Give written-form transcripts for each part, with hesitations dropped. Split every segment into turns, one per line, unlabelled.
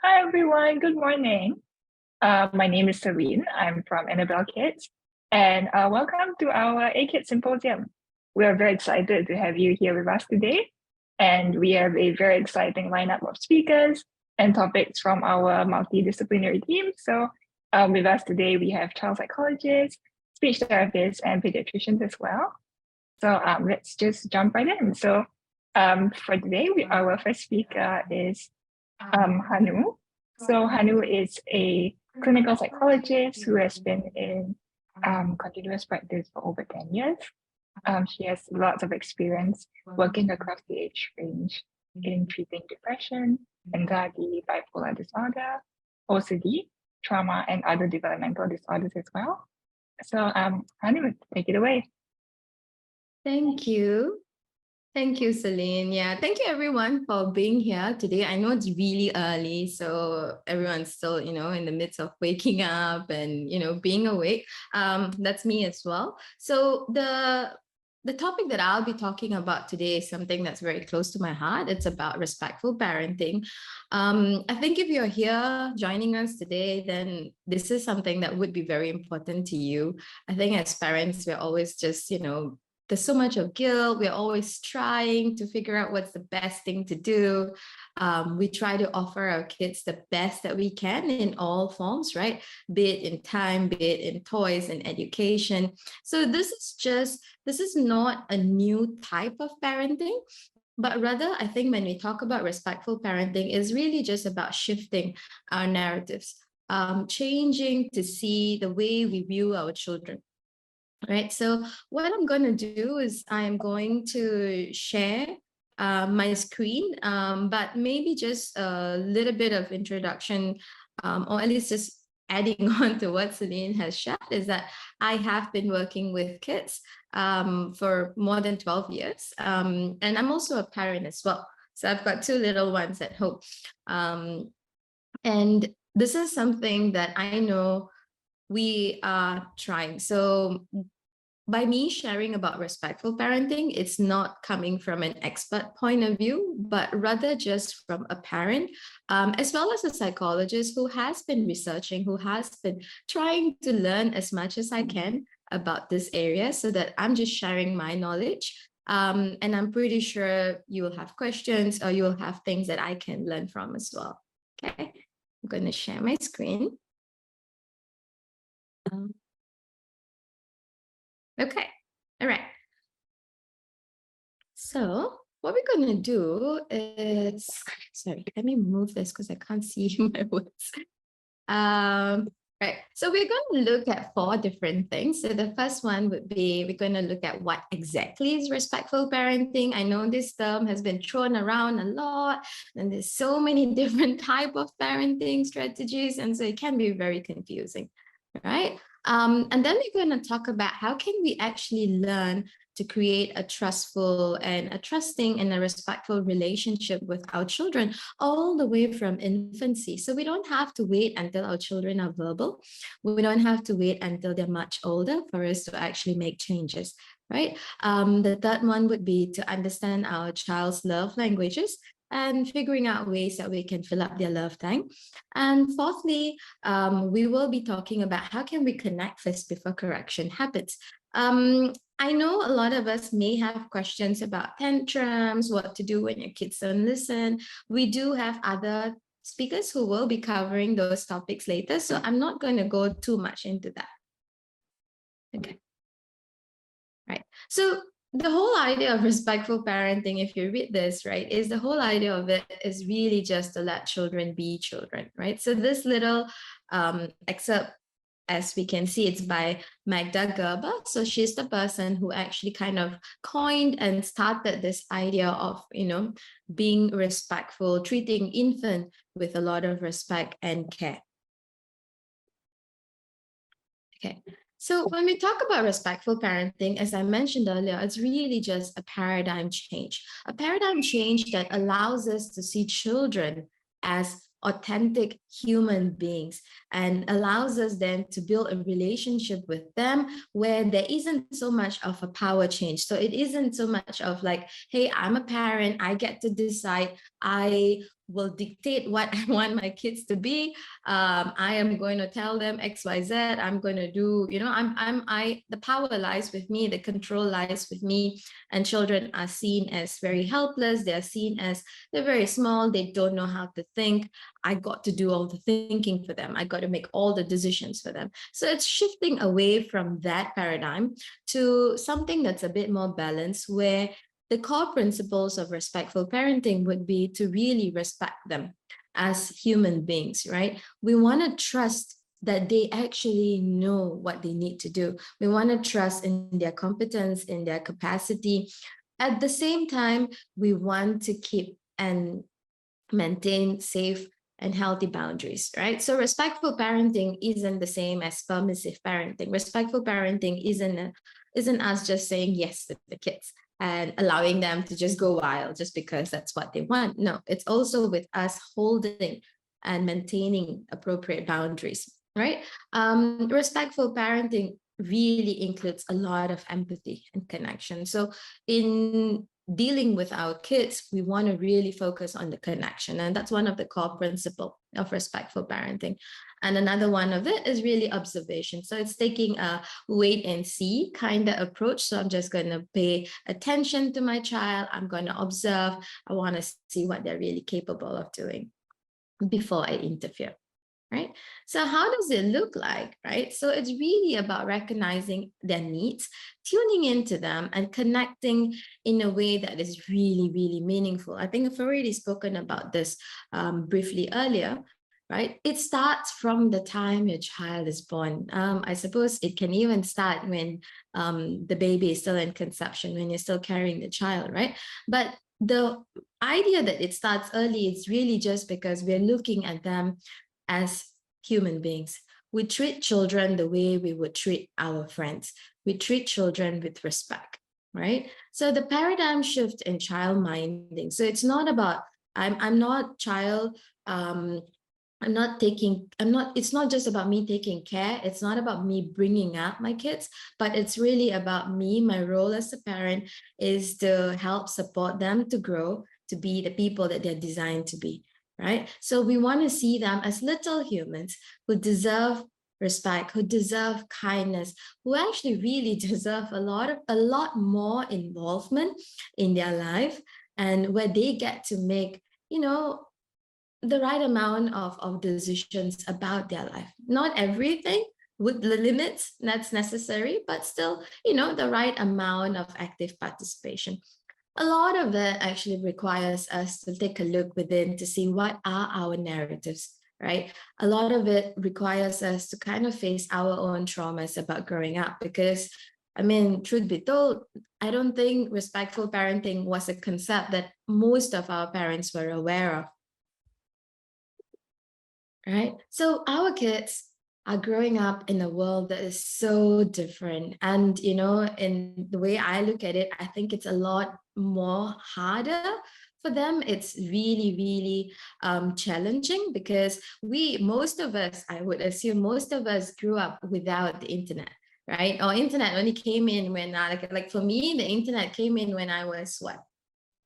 Hi everyone, good morning. My name is Serene. I'm from AKIDS, and welcome to our AKIDS Symposium. We are very excited to have you here with us today, and we have a very exciting lineup of speakers and topics from our multidisciplinary team. So with us today, we have child psychologists, speech therapists, and pediatricians as well. So let's just jump right in. So for today, our first speaker is Hanu. So Hanu is a clinical psychologist who has been in continuous practice for over 10 years. She has lots of experience working across the age range in treating depression, anxiety, bipolar disorder, OCD, trauma, and other developmental disorders as well. So Hanu, take it away.
Thank you. Thank you, Celine. Yeah, thank you everyone for being here today. I know it's really early, so everyone's still, in the midst of waking up and, being awake. That's me as well. So the topic that I'll be talking about today is something that's very close to my heart. It's about respectful parenting. I think if you're here joining us today, then this is something that would be very important to you. I think as parents, we're always just, there's so much of guilt. We're always trying to figure out what's the best thing to do. We try to offer our kids the best that we can in all forms, right? Be it in time, be it in toys and education. So this is not a new type of parenting, but rather, I think when we talk about respectful parenting, is really just about shifting our narratives, changing to see the way we view our children. Right. So what I'm going to do is I'm going to share my screen, but maybe just a little bit of introduction, or at least just adding on to what Celine has shared, is that I have been working with kids for more than 12 years. And I'm also a parent as well. So I've got 2 little ones at home. And this is something that I know we are trying. So by me sharing about respectful parenting, it's not coming from an expert point of view, but rather just from a parent, as well as a psychologist who has been researching, who has been trying to learn as much as I can about this area, so that I'm just sharing my knowledge. And I'm pretty sure you will have questions or you'll have things that I can learn from as well. Okay, I'm going to share my screen. Okay, all right. So what we're going to do is, sorry, let me move this because I can't see my words. Right, so we're going to look at 4 different things. So the first one would be, we're going to look at what exactly is respectful parenting. I know this term has been thrown around a lot, and there's so many different type of parenting strategies, and so it can be very confusing, right? And then we're going to talk about how can we actually learn to create a trustful and a trusting and a respectful relationship with our children all the way from infancy. So we don't have to wait until our children are verbal. We don't have to wait until they're much older for us to actually make changes, right? The third one would be to understand our child's love languages and figuring out ways that we can fill up their love tank. And fourthly, we will be talking about how can we connect first before correction happens. I know a lot of us may have questions about tantrums, what to do when your kids don't listen. We do have other speakers who will be covering those topics later, so I'm not going to go too much into that. Okay. Right. So the whole idea of respectful parenting, if you read this, right, is the whole idea of it is really just to let children be children, right? So this little excerpt, as we can see, it's by Magda Gerber. So she's the person who actually kind of coined and started this idea of, being respectful, treating infant with a lot of respect and care. Okay. So when we talk about respectful parenting, as I mentioned earlier, it's really just a paradigm change that allows us to see children as authentic human beings and allows us then to build a relationship with them where there isn't so much of a power change. So it isn't so much of like, hey, I'm a parent, I get to decide, I will dictate what I want my kids to be. I am going to tell them X, Y, Z. I'm going to do, the power lies with me, the control lies with me. And children are seen as very helpless. They're seen as they're very small. They don't know how to think. I got to do all the thinking for them. I got to make all the decisions for them. So it's shifting away from that paradigm to something that's a bit more balanced, where the core principles of respectful parenting would be to really respect them as human beings, right? We want to trust that they actually know what they need to do. We want to trust in their competence, in their capacity. At the same time, we want to keep and maintain safe and healthy boundaries, right? So respectful parenting isn't the same as permissive parenting. Respectful parenting isn't us just saying yes to the kids and allowing them to just go wild just because that's what they want. No, it's also with us holding and maintaining appropriate boundaries, right? Respectful parenting really includes a lot of empathy and connection. So in dealing with our kids, we want to really focus on the connection. And that's one of the core principles of respectful parenting. And another one of it is really observation. So it's taking a wait and see kind of approach. So I'm just going to pay attention to my child. I'm going to observe. I want to see what they're really capable of doing before I interfere. Right? So how does it look like, right? So it's really about recognizing their needs, tuning into them, and connecting in a way that is really, really meaningful. I think I've already spoken about this briefly earlier, right? It starts from the time your child is born. I suppose it can even start when the baby is still in conception, when you're still carrying the child, right? But the idea that it starts early is really just because we're looking at them as human beings. We treat children the way we would treat our friends. We treat children with respect, right? So the paradigm shift in child minding. So it's not about, I'm not child, it's not just about me taking care. It's not about me bringing up my kids, but it's really about me. My role as a parent is to help support them to grow, to be the people that they're designed to be. Right? So we want to see them as little humans who deserve respect, who deserve kindness, who actually really deserve a lot more involvement in their life, and where they get to make, the right amount of decisions about their life. Not everything with the limits that's necessary, but still, the right amount of active participation. A lot of it actually requires us to take a look within to see what are our narratives, right? A lot of it requires us to kind of face our own traumas about growing up, because, truth be told, I don't think respectful parenting was a concept that most of our parents were aware of, right? So our kids are growing up in a world that is so different. And, in the way I look at it, I think it's a lot more harder for them. It's really, really challenging, because most of us, I would assume most of us grew up without the internet, right? Or internet only came in when, like for me, the internet came in when I was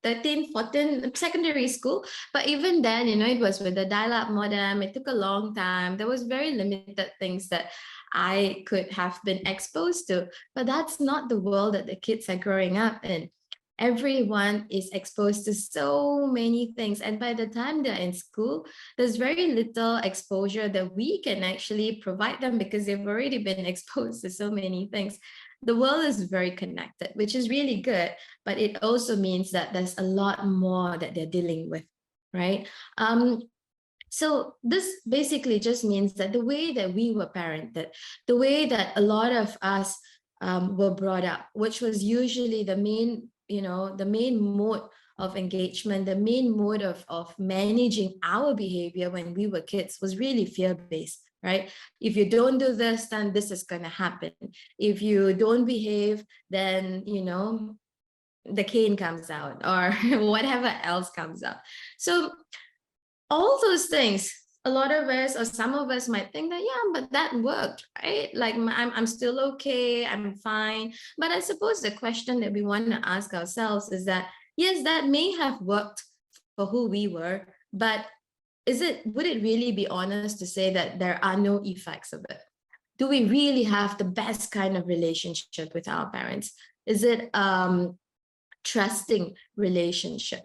13, 14, secondary school. But even then, it was with the dial-up modem. It took a long time. There was very limited things that I could have been exposed to. But that's not the world that the kids are growing up in. Everyone is exposed to so many things. And by the time they're in school, there's very little exposure that we can actually provide them, because they've already been exposed to so many things. The world is very connected, which is really good, but it also means that there's a lot more that they're dealing with, right? So this basically just means that the way that we were parented, the way that a lot of us were brought up, which was usually the main mode of engagement, the main mode of managing our behavior when we were kids, was really fear-based. Right? If you don't do this, then this is going to happen. If you don't behave, then, the cane comes out, or whatever else comes out. So all those things, a lot of us, or some of us, might think that, yeah, but that worked, right? Like I'm still okay, I'm fine. But I suppose the question that we want to ask ourselves is that, yes, that may have worked for who we were, But would it really be honest to say that there are no effects of it? Do we really have the best kind of relationship with our parents? Is it trusting relationship,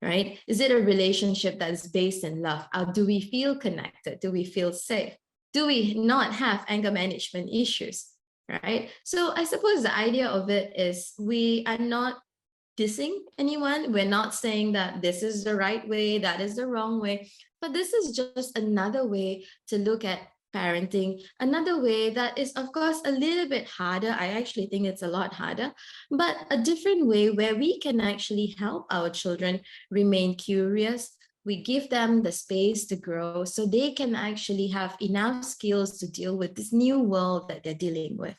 right? Is it a relationship that is based in love? Do we feel connected? Do we feel safe? Do we not have anger management issues, right? So I suppose the idea of it is we are not dissing anyone. We're not saying that this is the right way, that is the wrong way, but this is just another way to look at parenting, another way that is, of course, a little bit harder. I actually think it's a lot harder, but a different way where we can actually help our children remain curious. We give them the space to grow so they can actually have enough skills to deal with this new world that they're dealing with,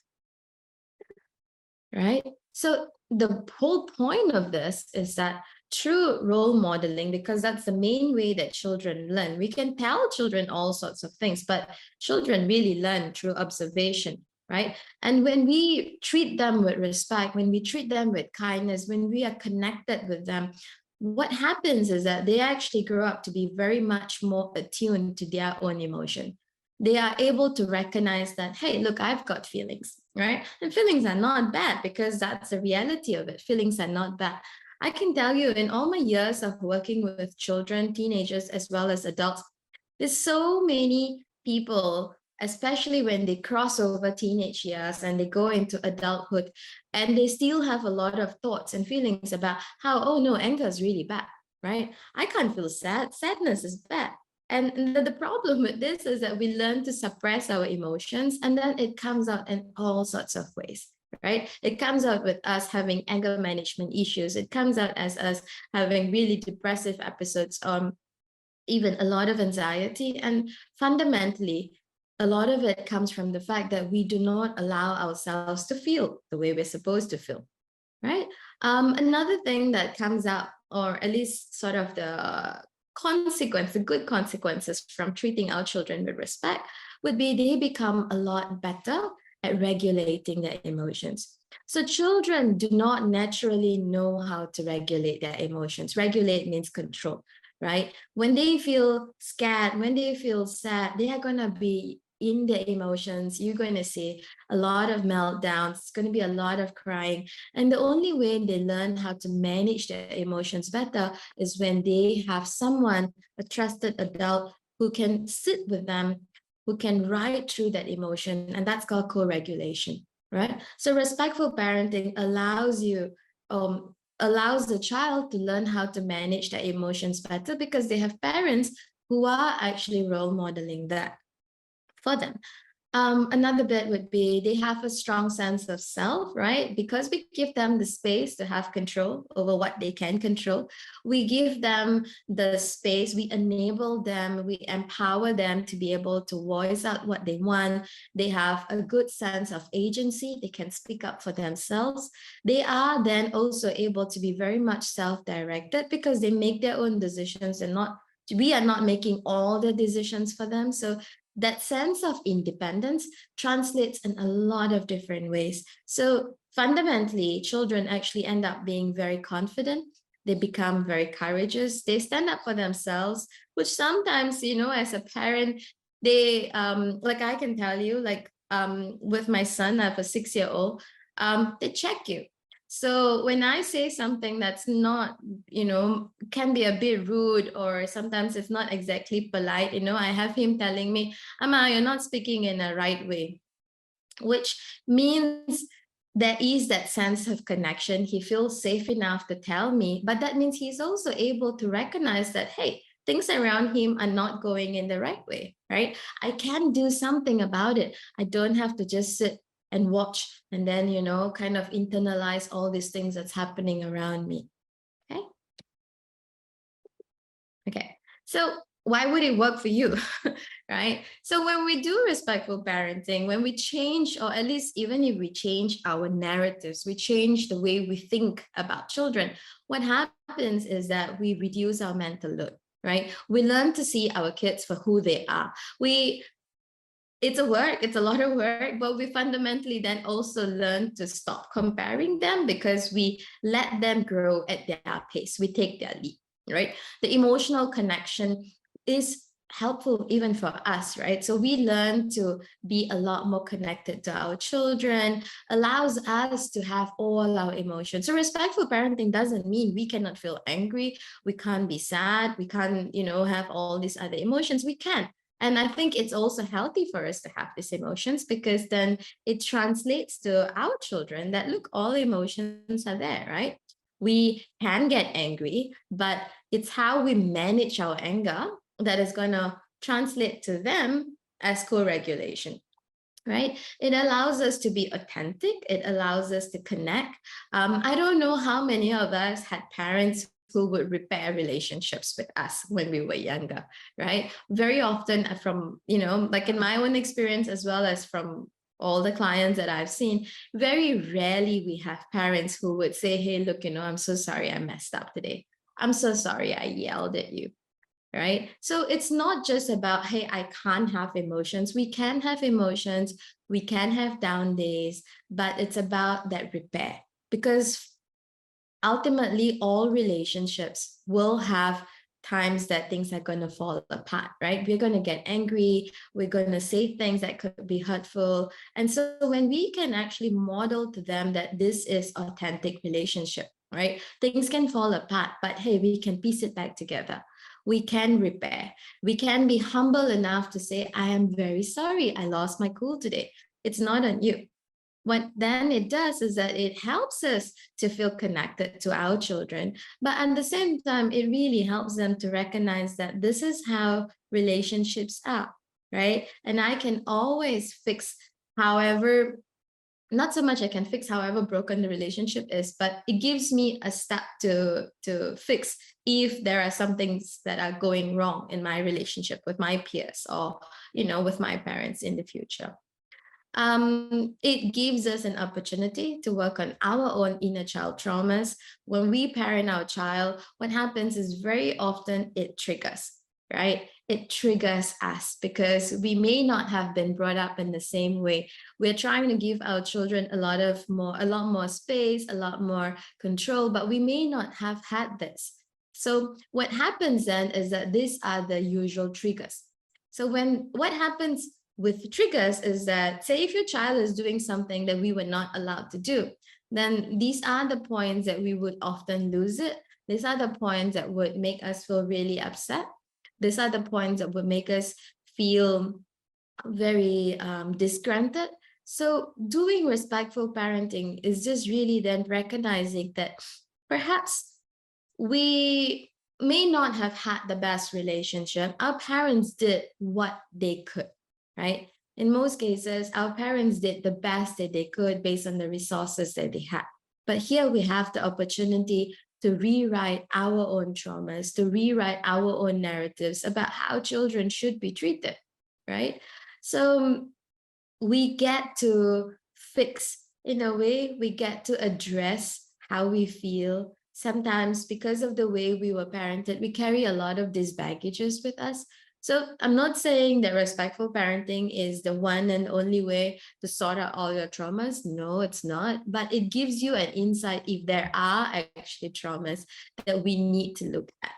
right? So the whole point of this is that through role modeling, because that's the main way that children learn. We can tell children all sorts of things, but children really learn through observation, right? And when we treat them with respect, when we treat them with kindness, when we are connected with them, what happens is that they actually grow up to be very much more attuned to their own emotion. They are able to recognize that, hey, look, I've got feelings, right? And feelings are not bad, because that's the reality of it. Feelings are not bad. I can tell you, in all my years of working with children, teenagers, as well as adults, there's so many people, especially when they cross over teenage years and they go into adulthood, and they still have a lot of thoughts and feelings about how, oh no, anger is really bad, right? I can't feel sad. Sadness is bad. And the problem with this is that we learn to suppress our emotions, and then it comes out in all sorts of ways, right? It comes out with us having anger management issues. It comes out as us having really depressive episodes, even a lot of anxiety. And fundamentally, a lot of it comes from the fact that we do not allow ourselves to feel the way we're supposed to feel, right? Another thing that comes out, or at least sort of the good consequences from treating our children with respect, would be they become a lot better at regulating their emotions. So children do not naturally know how to regulate their emotions. Regulate means control, right? When they feel scared, when they feel sad, they are going to be in their emotions. You're going to see a lot of meltdowns. It's going to be a lot of crying. And the only way they learn how to manage their emotions better is when they have someone, a trusted adult, who can sit with them, who can ride through that emotion. And that's called co-regulation, right? So respectful parenting allows the child to learn how to manage their emotions better, because they have parents who are actually role modeling that for them. Another bit would be they have a strong sense of self, right? Because we give them the space to have control over what they can control. We give them the space, we enable them, we empower them to be able to voice out what they want. They have a good sense of agency. They can speak up for themselves. They are then also able to be very much self-directed, because they make their own decisions, and we are not making all the decisions for them. So that sense of independence translates in a lot of different ways. So fundamentally, children actually end up being very confident. They become very courageous. They stand up for themselves, which sometimes, as a parent, they, like I can tell you, with my son, I have a 6-year-old, they check you. So when I say something that's not, can be a bit rude, or sometimes it's not exactly polite, I have him telling me, Amma, you're not speaking in a right way, which means there is that sense of connection. He feels safe enough to tell me, but that means he's also able to recognize that, hey, things around him are not going in the right way, right? I can do something about it. I don't have to just sit and watch and then, kind of internalize all these things that's happening around me. Okay. So why would it work for you, right? So when we do respectful parenting, when we change, or at least even if we change our narratives, we change the way we think about children, what happens is that we reduce our mental load, right? We learn to see our kids for who they are. It's a lot of work, but we fundamentally then also learn to stop comparing them, because we let them grow at their pace. We take their lead, right? The emotional connection is helpful even for us, right? So we learn to be a lot more connected to our children, allows us to have all our emotions. So respectful parenting doesn't mean we cannot feel angry, we can't be sad, we can't, have all these other emotions. We can. And I think it's also healthy for us to have these emotions, because then it translates to our children that, look, all emotions are there, right? We can get angry, but it's how we manage our anger that is going to translate to them as co-regulation, right? It allows us to be authentic. It allows us to connect. I don't know how many of us had parents who would repair relationships with us when we were younger, right? Very often from, like in my own experience, as well as from all the clients that I've seen, very rarely we have parents who would say, hey, look, I'm so sorry I messed up today. I'm so sorry I yelled at you, right? So it's not just about, hey, I can't have emotions. We can have emotions, we can have down days, but it's about that repair, because ultimately all relationships will have times that things are going to fall apart, right? We're going to get angry, we're going to say things that could be hurtful. And so when we can actually model to them that this is authentic relationship, right? Things can fall apart, but hey, we can piece it back together. We can repair. We can be humble enough to say, I am very sorry, I lost my cool today. It's not on you. What then it does is that it helps us to feel connected to our children, but at the same time, it really helps them to recognize that this is how relationships are, right? And I can always fix however, not so much I can fix however broken the relationship is, but it gives me a step to fix if there are some things that are going wrong in my relationship with my peers or, with my parents in the future. It gives us an opportunity to work on our own inner child traumas. When we parent our child, what happens is very often it triggers, right? It triggers us because we may not have been brought up in the same way. We're trying to give our children a lot more space, a lot more control, but we may not have had this. So what happens then is that these are the usual triggers. So what happens with triggers is that, say if your child is doing something that we were not allowed to do, then these are the points that we would often lose it. These are the points that would make us feel really upset. These are the points that would make us feel very disgruntled. So doing respectful parenting is just really then recognizing that perhaps we may not have had the best relationship. Our parents did what they could, right? In most cases, our parents did the best that they could based on the resources that they had. But here we have the opportunity to rewrite our own traumas, to rewrite our own narratives about how children should be treated, right? So we get to fix, in a way, we get to address how we feel. Sometimes because of the way we were parented, we carry a lot of these baggages with us. So I'm not saying that respectful parenting is the one and only way to sort out all your traumas. No, it's not. But it gives you an insight if there are actually traumas that we need to look at.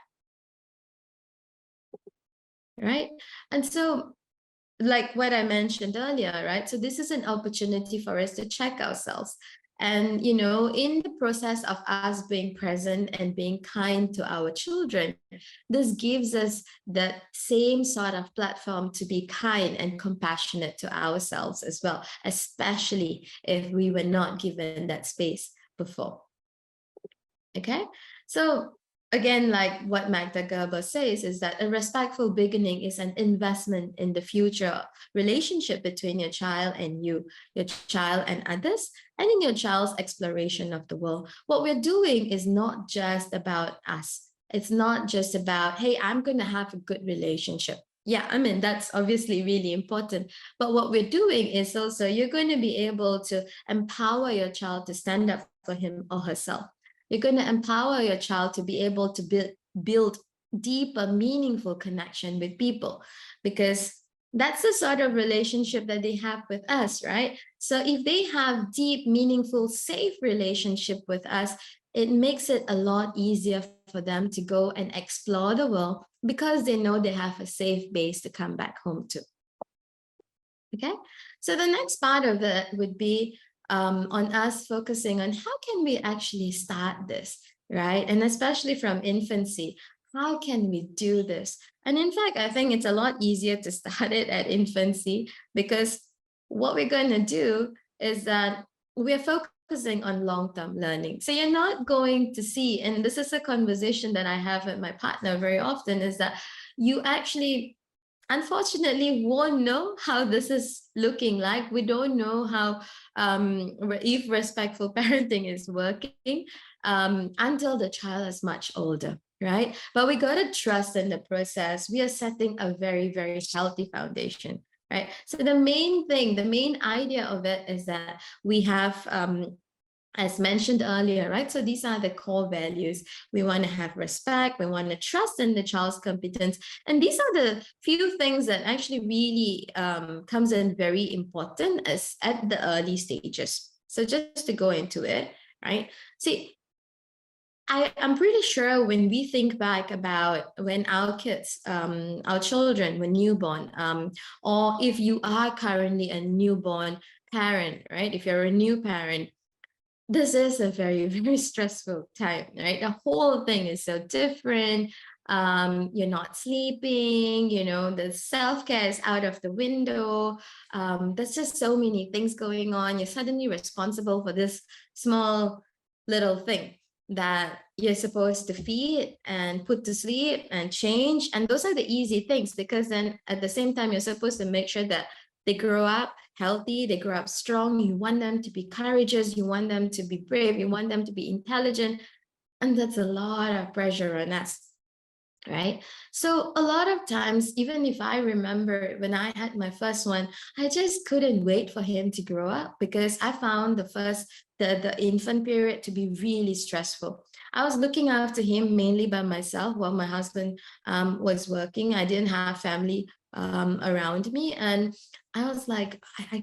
Right? And so, like what I mentioned earlier, right? So this is an opportunity for us to check ourselves. And, in the process of us being present and being kind to our children, this gives us that same sort of platform to be kind and compassionate to ourselves as well, especially if we were not given that space before. Okay, so again, like what Magda Gerber says, is that a respectful beginning is an investment in the future relationship between your child and you, your child and others, and in your child's exploration of the world. What we're doing is not just about us. It's not just about, hey, I'm going to have a good relationship. Yeah, I mean, that's obviously really important. But what we're doing is also, you're going to be able to empower your child to stand up for him or herself. You're going to empower your child to be able to build deeper, meaningful connection with people, because that's the sort of relationship that they have with us, right? So if they have deep, meaningful, safe relationship with us, it makes it a lot easier for them to go and explore the world because they know they have a safe base to come back home to. Okay, so the next part of it would be on us focusing on how can we actually start this, right? And especially from infancy, how can we do this? And in fact, I think it's a lot easier to start it at infancy, because what we're going to do is that we're focusing on long-term learning. So you're not going to see, and this is a conversation that I have with my partner very often, is that you actually unfortunately won't know how this is looking like. We don't know how if respectful parenting is working until the child is much older, right? But we got to trust in the process. We are setting a very, very healthy foundation, right? So the main thing, the main idea of it is that we have as mentioned earlier, right? So these are the core values. We want to have respect. We want to trust in the child's competence. And these are the few things that actually really comes in very important as at the early stages. So just to go into it, right? See, I'm pretty sure when we think back about when our kids, our children were newborn, or if you are currently a newborn parent, right? If you're a new parent, this is a very, very stressful time, right? The whole thing is so different. You're not sleeping, you know, the self-care is out of the window. There's just so many things going on. You're suddenly responsible for this small little thing that you're supposed to feed and put to sleep and change. And those are the easy things, because then at the same time, you're supposed to make sure that they grow up healthy, they grow up strong. You want them to be courageous, you want them to be brave, you want them to be intelligent. And that's a lot of pressure on us, right? So a lot of times, even if I remember when I had my first one, I just couldn't wait for him to grow up, because I found the infant period to be really stressful. I was looking after him mainly by myself while my husband was working. I didn't have family around me, and I was like, I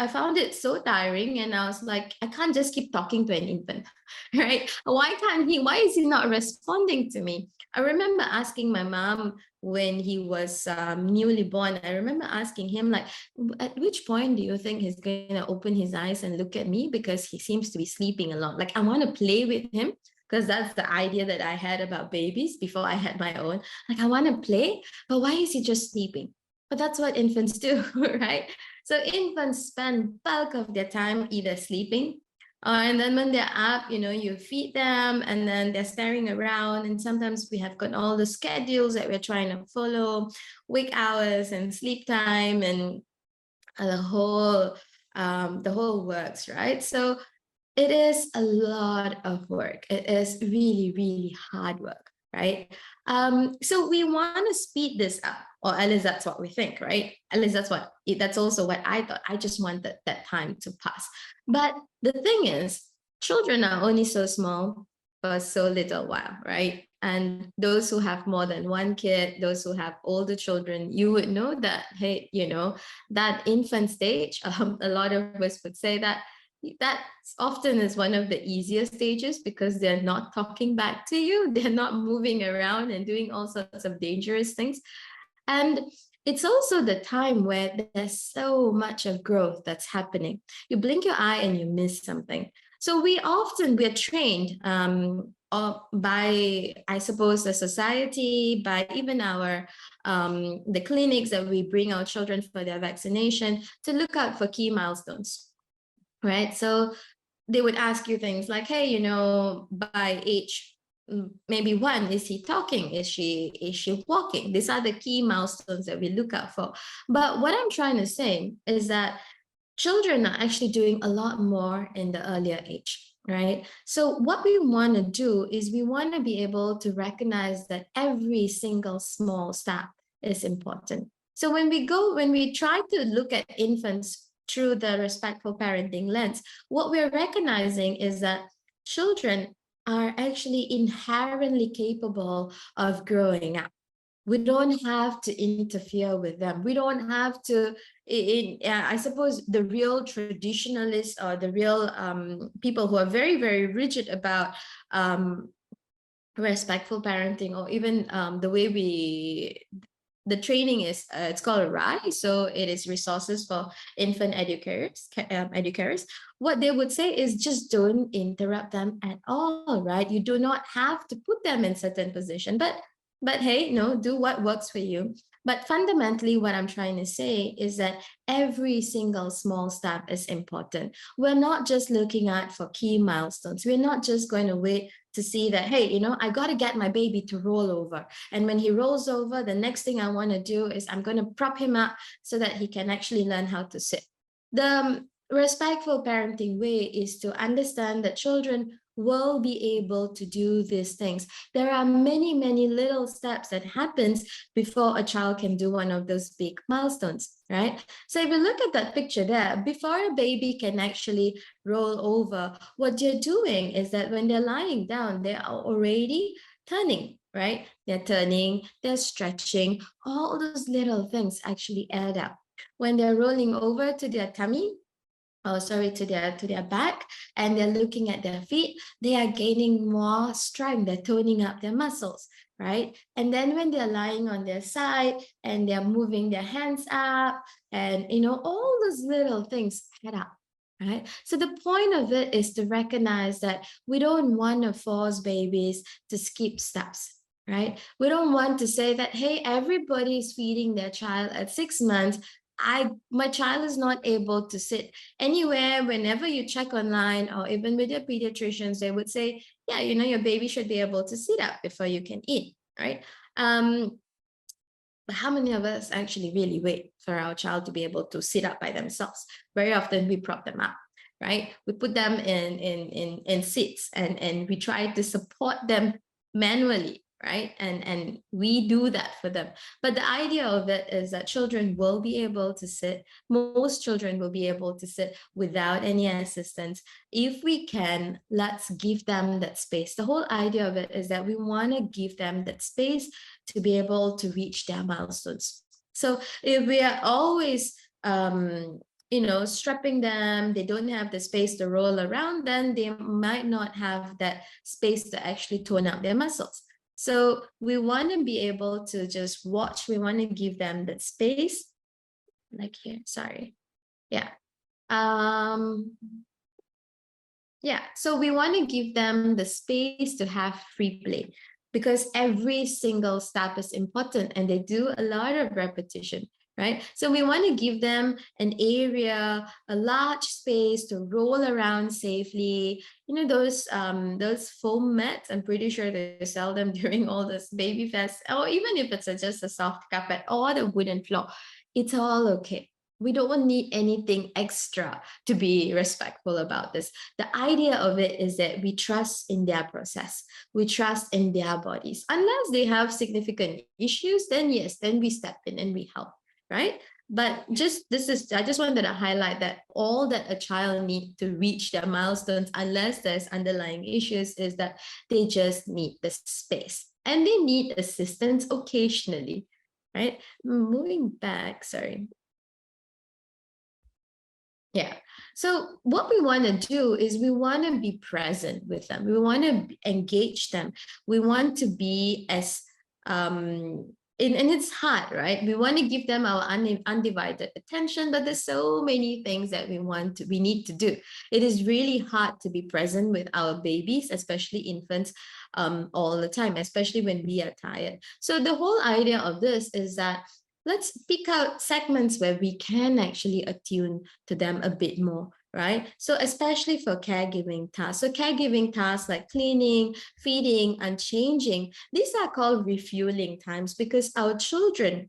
found it so tiring, and I was like, I can't just keep talking to an infant, right? Why is he not responding to me? I remember asking my mom when he was newly born. I remember asking him, like, at which point do you think he's going to open his eyes and look at me, because he seems to be sleeping a lot. Like, I want to play with him, because that's the idea that I had about babies before I had my own. Like, I want to play, but why is he just sleeping? But that's what infants do, right? So infants spend bulk of their time either sleeping, and then when they're up, you know, you feed them, and then they're staring around. And sometimes we have got all the schedules that we're trying to follow, wake hours and sleep time, and the whole works, right? So it is a lot of work. It is really, really hard work, right? So we want to speed this up, or at least that's what we think, right? At least that's also what I thought. I just wanted that time to pass. But the thing is, children are only so small for so little while, right? And those who have more than one kid, those who have older children, you would know that, hey, you know, that infant stage, a lot of us would say that often is one of the easiest stages, because they're not talking back to you. They're not moving around and doing all sorts of dangerous things. And it's also the time where there's so much of growth that's happening. You blink your eye and you miss something. So we're trained by, I suppose, the society, by even the clinics that we bring our children for their vaccination, to look out for key milestones, right? So they would ask you things like, hey, you know, by age maybe 1, is he talking? Is she walking? These are the key milestones that we look out for. But what I'm trying to say is that children are actually doing a lot more in the earlier age, right? So what we want to do is we want to be able to recognize that every single small step is important. So when we try to look at infants through the respectful parenting lens, what we're recognizing is that children are actually inherently capable of growing up. We don't have to interfere with them. We don't have to, I suppose the real traditionalists or the real people who are very, very rigid about respectful parenting, or even the way the training is, it's called RIE, so it is Resources for Infant Educators. What they would say is just don't interrupt them at all, right? You do not have to put them in certain position, but hey, no, do what works for you. But fundamentally, what I'm trying to say is that every single small step is important. We're not just looking at for key milestones. We're not just going to wait to see that, hey, I got to get my baby to roll over. And when he rolls over, the next thing I want to do is I'm going to prop him up so that he can actually learn how to sit. The respectful parenting way is to understand that children will be able to do these things. There are many, many little steps that happens before a child can do one of those big milestones, right? So if you look at that picture there, before a baby can actually roll over, what you're doing is that when they're lying down, they are already turning, right? They're turning, they're stretching, all those little things actually add up. When they're rolling over to their tummy, to their back, and they're looking at their feet, they are gaining more strength, they're toning up their muscles, right? And then when they're lying on their side and they're moving their hands up, and all those little things add up, right? So the point of it is to recognize that we don't want to force babies to skip steps, right? We don't want to say that, hey, everybody's feeding their child at 6 months. My child is not able to sit anywhere. Whenever you check online or even with your pediatricians, they would say, yeah, your baby should be able to sit up before you can eat, right? But how many of us actually really wait for our child to be able to sit up by themselves? Very often we prop them up, right? We put them in seats and we try to support them manually, right? And we do that for them. But the idea of it is that children will be able to sit. Most children will be able to sit without any assistance. If we can, let's give them that space. The whole idea of it is that we want to give them that space to be able to reach their milestones. So if we are always strapping them, they don't have the space to roll around, then they might not have that space to actually tone up their muscles. So we want to be able to just watch. We want to give them that space, like here, sorry. Yeah. So we want to give them the space to have free play, because every single step is important and they do a lot of repetition, right? So we want to give them an area, a large space to roll around safely. Those foam mats, I'm pretty sure they sell them during all this baby fest, or even if it's just a soft carpet or the wooden floor, it's all okay. We don't need anything extra to be respectful about this. The idea of it is that we trust in their process. We trust in their bodies. Unless they have significant issues, then yes, then we step in and we help, right? But I just wanted to highlight that all that a child needs to reach their milestones, unless there's underlying issues, is that they just need the space and they need assistance occasionally, right? Moving back, sorry. Yeah. So what we want to do is we want to be present with them. We want to engage them. We want to be as, and it's hard, right? We want to give them our undivided attention, but there's so many things that we need to do. It is really hard to be present with our babies, especially infants, all the time, especially when we are tired. So the whole idea of this is that let's pick out segments where we can actually attune to them a bit more, right? So especially for caregiving tasks. So caregiving tasks like cleaning, feeding, and changing, these are called refueling times, because our children,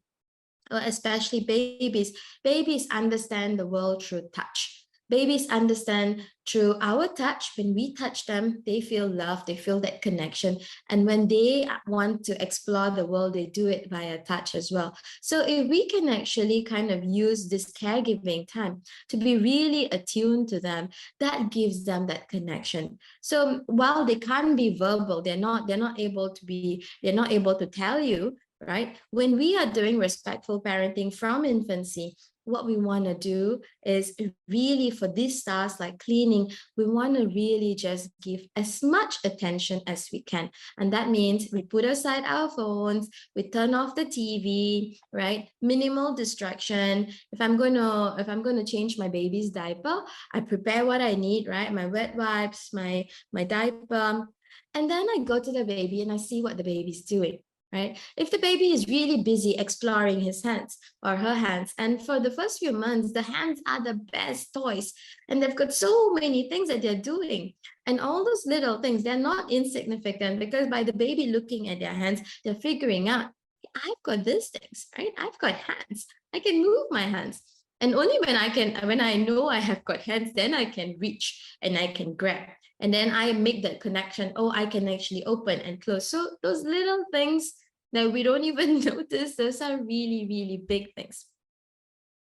especially babies understand the world through touch. Babies understand through our touch. When we touch them, they feel love, they feel that connection. And when they want to explore the world, they do it via touch as well. So if we can actually kind of use this caregiving time to be really attuned to them, that gives them that connection. So while they can't be verbal, they're not able to tell you right? When we are doing respectful parenting from infancy, what we want to do is really, for these tasks like cleaning, we want to really just give as much attention as we can. And that means we put aside our phones, we turn off the TV, right? Minimal distraction. If I'm going to change my baby's diaper, I prepare what I need, right? My wet wipes, my diaper. And then I go to the baby and I see what the baby's doing. Right? If the baby is really busy exploring his hands or her hands, and for the first few months, the hands are the best toys, and they've got so many things that they're doing. And all those little things, they're not insignificant, because by the baby looking at their hands, they're figuring out, I've got these things, right? I've got hands. I can move my hands. And only when I know I have got hands, then I can reach and I can grab. And then I make that connection. Oh, I can actually open and close. So those little things that we don't even notice, those are really, really big things.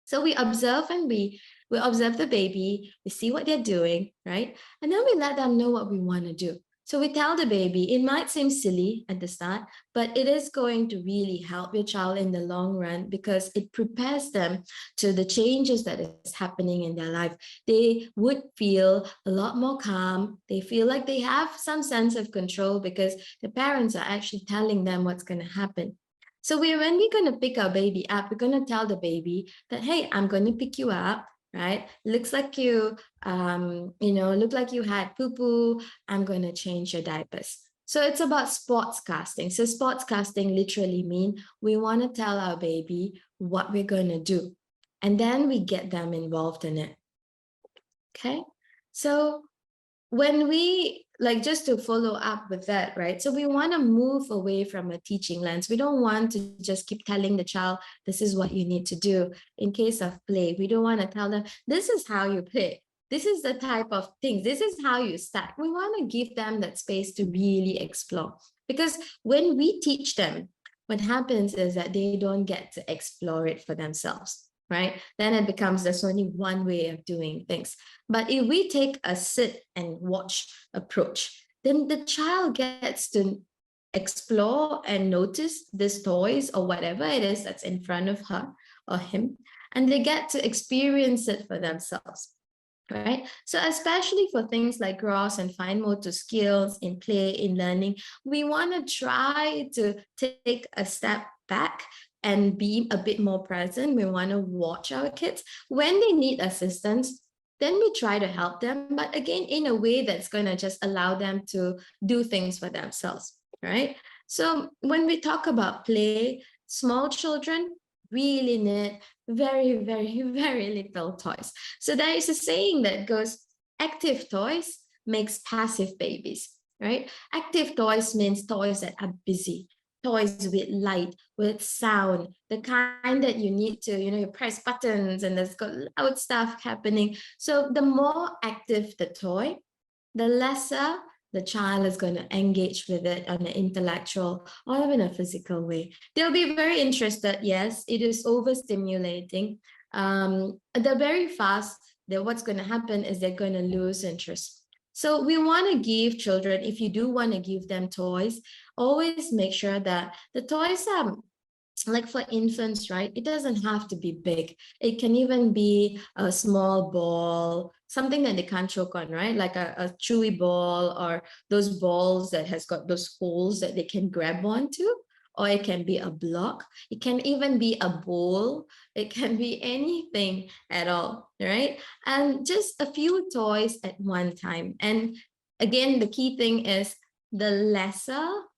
So we observe and we observe the baby, we see what they're doing, right? And then we let them know what we want to do. So we tell the baby, it might seem silly at the start, but it is going to really help your child in the long run, because it prepares them to the changes that is happening in their life. They would feel a lot more calm. They feel like they have some sense of control because the parents are actually telling them what's going to happen. So when we're going to pick our baby up, we're going to tell the baby that, hey, I'm going to pick you up, right? Looks like you, look like you had poo-poo. I'm going to change your diapers. So it's about sportscasting. So sportscasting literally means we want to tell our baby what we're going to do, and then we get them involved in it. Okay. So when we, just to follow up with that, right? So we want to move away from a teaching lens. We don't want to just keep telling the child, this is what you need to do. In case of play, we don't want to tell them, this is how you play. This is the type of things. This is how you start. We want to give them that space to really explore. Because when we teach them, what happens is that they don't get to explore it for themselves, right? Then it becomes there's only one way of doing things. But if we take a sit and watch approach, then the child gets to explore and notice these toys or whatever it is that's in front of her or him, and they get to experience it for themselves. Right? So especially for things like gross and fine motor skills in play, in learning, we want to try to take a step back and be a bit more present. We want to watch our kids. When they need assistance, then we try to help them, but again, in a way that's going to just allow them to do things for themselves, right? So when we talk about play, small children really need very, very, very little toys. So there is a saying that goes, active toys makes passive babies, right? Active toys means toys that are busy, toys with light, with sound, the kind that you need to, you press buttons and there's got loud stuff happening. So the more active the toy, the lesser the child is going to engage with it on an intellectual or even a physical way. They'll be very interested. Yes, it is overstimulating. They're very fast. What's going to happen is they're going to lose interest. So we want to give children, if you do want to give them toys, always make sure that the toys are, like for infants, right? It doesn't have to be big. It can even be a small ball, something that they can't choke on, right? Like a chewy ball, or those balls that has got those holes that they can grab onto. Or it can be a block. It can even be a bowl. It can be anything at all, right? And just a few toys at one time. And again, the key thing is the less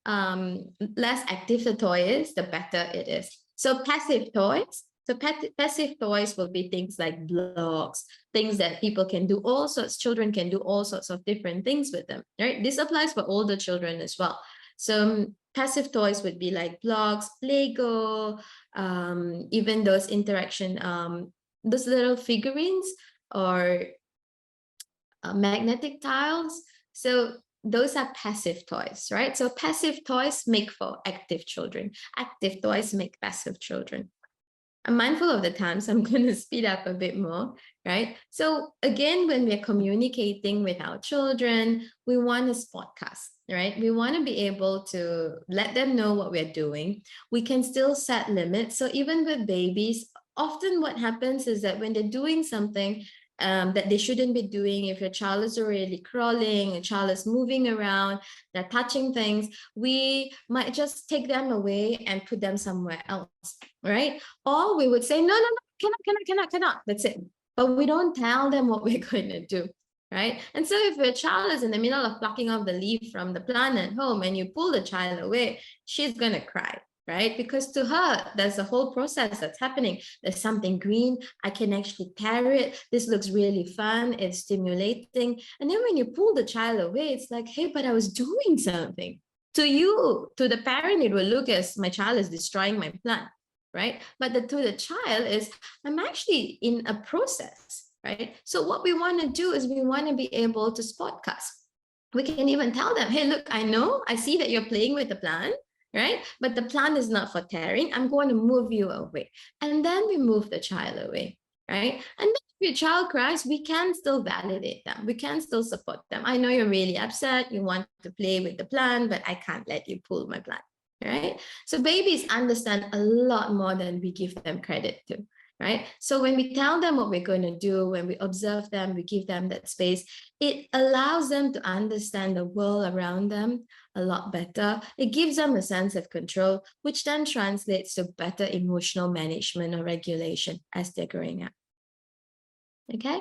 active the toy is, the better it is. So passive toys. So passive toys will be things like blocks, things that people can do all sorts, children can do all sorts of different things with them, right? This applies for older children as well. So passive toys would be like blocks, Lego, even those interaction, those little figurines or magnetic tiles. So those are passive toys, right? So passive toys make for active children. Active toys make passive children. I'm mindful of the time, so I'm going to speed up a bit more, right? So again, when we're communicating with our children, we want to spotcast, right? We want to be able to let them know what we're doing. We can still set limits. So even with babies, often what happens is that when they're doing something that they shouldn't be doing, if your child is already crawling, a child is moving around, they're touching things, we might just take them away and put them somewhere else, right? Or we would say, no, cannot. That's it. But we don't tell them what we're going to do, right? And so if your child is in the middle of plucking off the leaf from the plant at home and you pull the child away, she's going to cry, right? Because to her, there's a whole process that's happening. There's something green. I can actually tear it. This looks really fun. It's stimulating. And then when you pull the child away, it's like, hey, but I was doing something. To you, to the parent, it will look as my child is destroying my plant, right? But to the child is, I'm actually in a process, right? So what we want to do is we want to be able to spotcast. We can even tell them, hey, look, I see that you're playing with the plant, right? But the plant is not for tearing. I'm going to move you away. And then we move the child away, right? And then if your child cries, we can still validate them. We can still support them. I know you're really upset. You want to play with the plant, but I can't let you pull my plant, right? So babies understand a lot more than we give them credit to, right? So when we tell them what we're going to do, when we observe them, we give them that space, it allows them to understand the world around them a lot better. It gives them a sense of control, which then translates to better emotional management or regulation as they're growing up. Okay,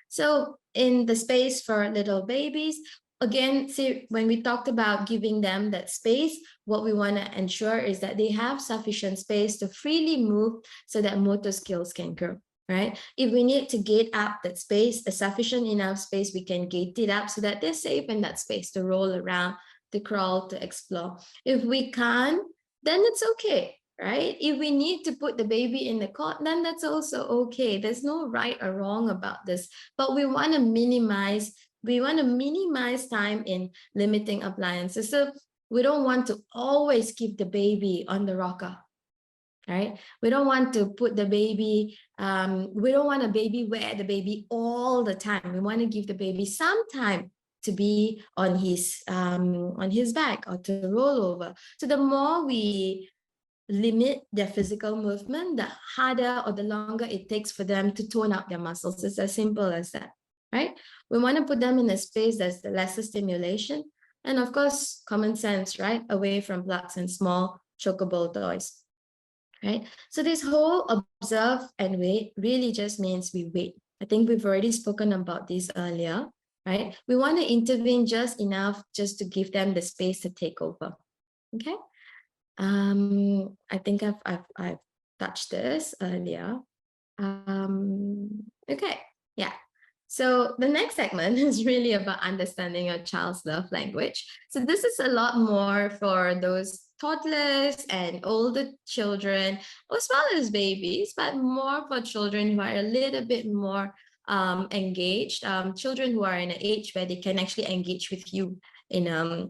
so in the space for little babies, again, see, when we talked about giving them that space, what we want to ensure is that they have sufficient space to freely move so that motor skills can grow, right? If we need to gate up that space, a sufficient enough space, we can gate it up so that they're safe in that space to roll around, to crawl, to explore. If we can't, then it's okay, right? If we need to put the baby in the cot, then that's also okay. There's no right or wrong about this, but we want to minimize time in limiting appliances. So we don't want to always keep the baby on the rocker, right? We don't want to put the baby, we don't want a baby wear the baby all the time. We want to give the baby some time to be on his back or to roll over. So the more we limit their physical movement, the harder or the longer it takes for them to tone out their muscles. It's as simple as that, right? We want to put them in a space that's the lesser stimulation. And of course, common sense, right? Away from plugs and small chocobo toys, right? So this whole observe and wait really just means we wait. I think we've already spoken about this earlier, right? We want to intervene just enough just to give them the space to take over, okay? I think I've touched this earlier. Okay, yeah. So the next segment is really about understanding your child's love language. So this is a lot more for those toddlers and older children, as well as babies, but more for children who are a little bit more engaged, children who are in an age where they can actually engage with you in a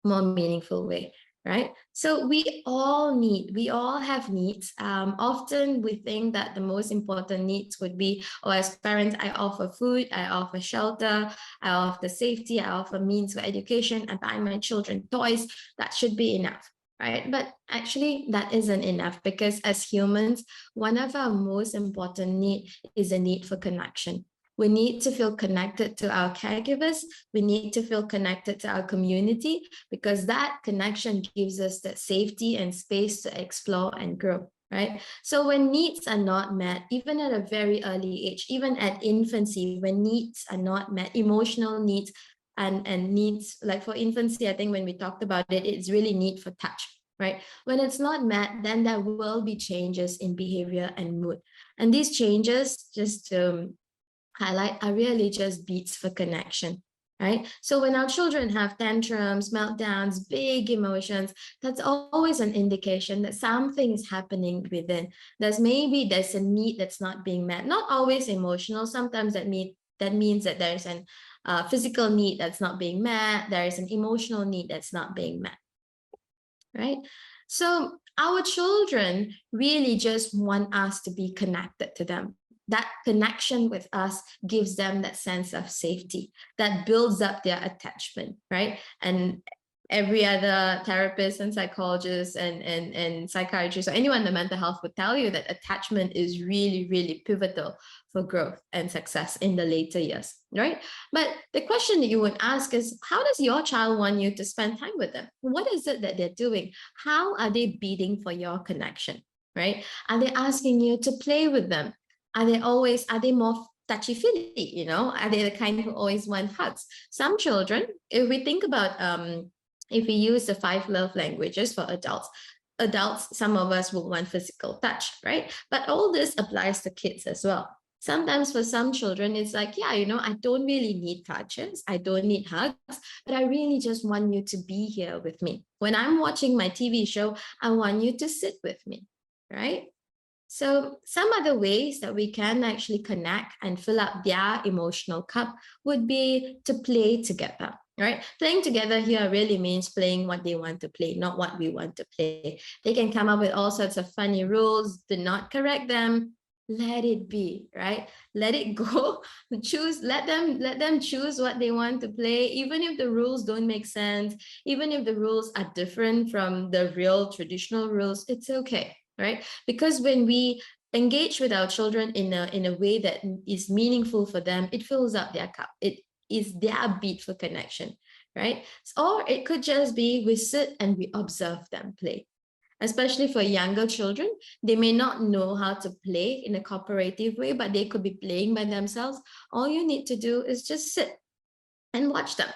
more meaningful way. Right? So we all have needs. Often we think that the most important needs would be, as parents, I offer food, I offer shelter, I offer safety, I offer means for education, I buy my children toys. That should be enough, right? But actually that isn't enough, because as humans, one of our most important needs is a need for connection. We need to feel connected to our caregivers. We need to feel connected to our community, because that connection gives us that safety and space to explore and grow, right? So when needs are not met, even at a very early age, even at infancy, when needs are not met, emotional needs and needs, like for infancy, I think when we talked about it, it's really need for touch, right? When it's not met, then there will be changes in behavior and mood. And these changes, just to highlight, are really just beats for connection, right? So when our children have tantrums, meltdowns, big emotions, that's always an indication that something is happening within. There's a need that's not being met. Not always emotional. Sometimes that means that there's an physical need that's not being met. There is an emotional need that's not being met, right? So our children really just want us to be connected to them. That connection with us gives them that sense of safety that builds up their attachment, right? And every other therapist and psychologist and psychiatrist or anyone in the mental health would tell you that attachment is really, really pivotal for growth and success in the later years, right? But the question that you would ask is, how does your child want you to spend time with them? What is it that they're doing? How are they beating for your connection, right? Are they asking you to play with them? Are they more touchy-feely, Are they the kind who always want hugs? Some children, if we think about if we use the 5 love languages for adults, some of us will want physical touch, right? But all this applies to kids as well. Sometimes for some children, it's like, yeah, I don't really need touches. I don't need hugs, but I really just want you to be here with me. When I'm watching my TV show, I want you to sit with me, right? So some other ways that we can actually connect and fill up their emotional cup would be to play together, right? Playing together here really means playing what they want to play, not what we want to play. They can come up with all sorts of funny rules. Do not correct them. Let it be, right? Let it go. Let them choose what they want to play, even if the rules don't make sense, even if the rules are different from the real traditional rules, it's okay, right? Because when we engage with our children in a way that is meaningful for them, it fills up their cup. It is their beat for connection, right? Or it could just be we sit and we observe them play. Especially for younger children, they may not know how to play in a cooperative way, but they could be playing by themselves. All you need to do is just sit and watch them,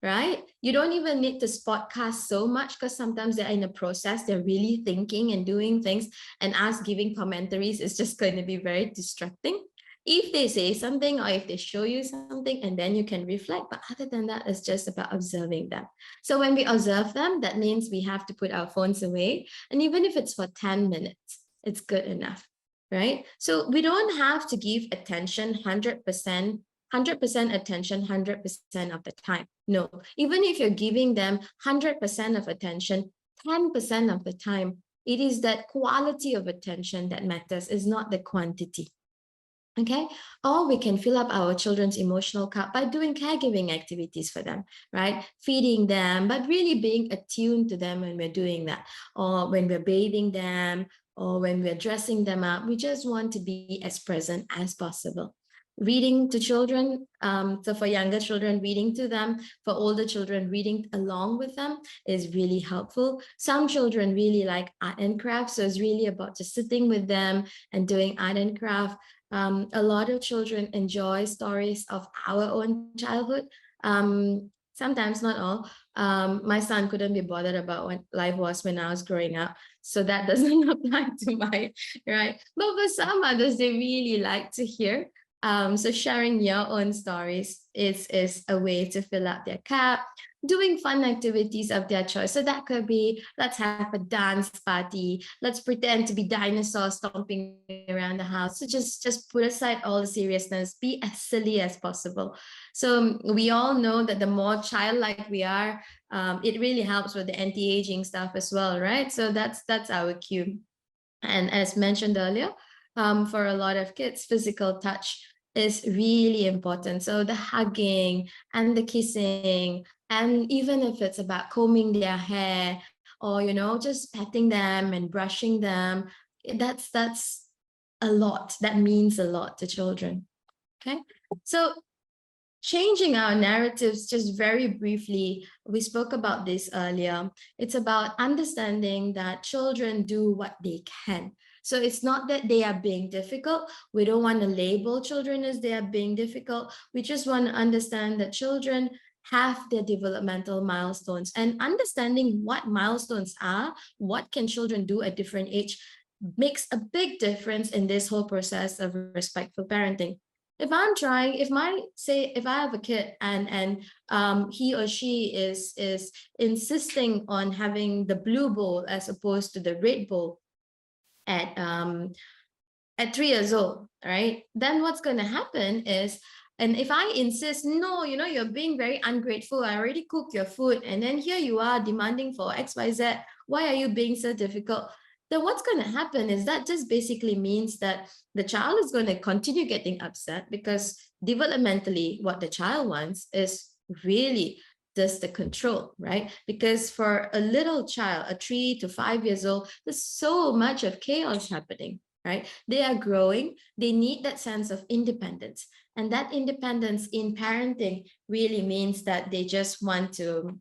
right? You don't even need to spotcast so much because sometimes they're in a process, they're really thinking and doing things, and us giving commentaries is just going to be very distracting. If they say something or if they show you something, and then you can reflect. But other than that, it's just about observing them. So when we observe them, that means we have to put our phones away. And even if it's for 10 minutes, it's good enough, right? So we don't have to give attention 100% attention 100% of the time. No, even if you're giving them 100% of attention 10% of the time, it is that quality of attention that matters, is not the quantity. Okay, or we can fill up our children's emotional cup by doing caregiving activities for them, right? Feeding them, but really being attuned to them when we're doing that, or when we're bathing them, or when we're dressing them up. We just want to be as present as possible. Reading to children, so for younger children, reading to them. For older children, reading along with them is really helpful. Some children really like art and craft, so it's really about just sitting with them and doing art and craft. A lot of children enjoy stories of our own childhood. Sometimes, not all. My son couldn't be bothered about what life was when I was growing up, so that doesn't apply to mine, right? But for some others, they really like to hear. So sharing your own stories is a way to fill up their cup. Doing fun activities of their choice. So that could be, let's have a dance party. Let's pretend to be dinosaurs stomping around the house. So just put aside all the seriousness. Be as silly as possible. So we all know that the more childlike we are, it really helps with the anti-aging stuff as well, right? So that's our cue. And as mentioned earlier, for a lot of kids, physical touch is really important. So the hugging and the kissing, and even if it's about combing their hair or, just petting them and brushing them, that's a lot. That means a lot to children. Okay. So changing our narratives, just very briefly, we spoke about this earlier. It's about understanding that children do what they can. So it's not that they are being difficult. We don't want to label children as they are being difficult. We just want to understand that children have their developmental milestones, and understanding what milestones are, what can children do at different age, makes a big difference in this whole process of respectful parenting. If I have a kid and he or she is insisting on having the blue bowl as opposed to the red bowl at 3 years old, right? Then what's going to happen is, and if I insist, no, you're being very ungrateful. I already cooked your food, and then here you are demanding for XYZ. Why are you being so difficult? Then what's going to happen is that just basically means that the child is going to continue getting upset, because developmentally what the child wants is really just the control, right? Because for a little child, a 3 to 5 years old, there's so much of chaos happening, right? They are growing, they need that sense of independence. And that independence in parenting really means that they just want to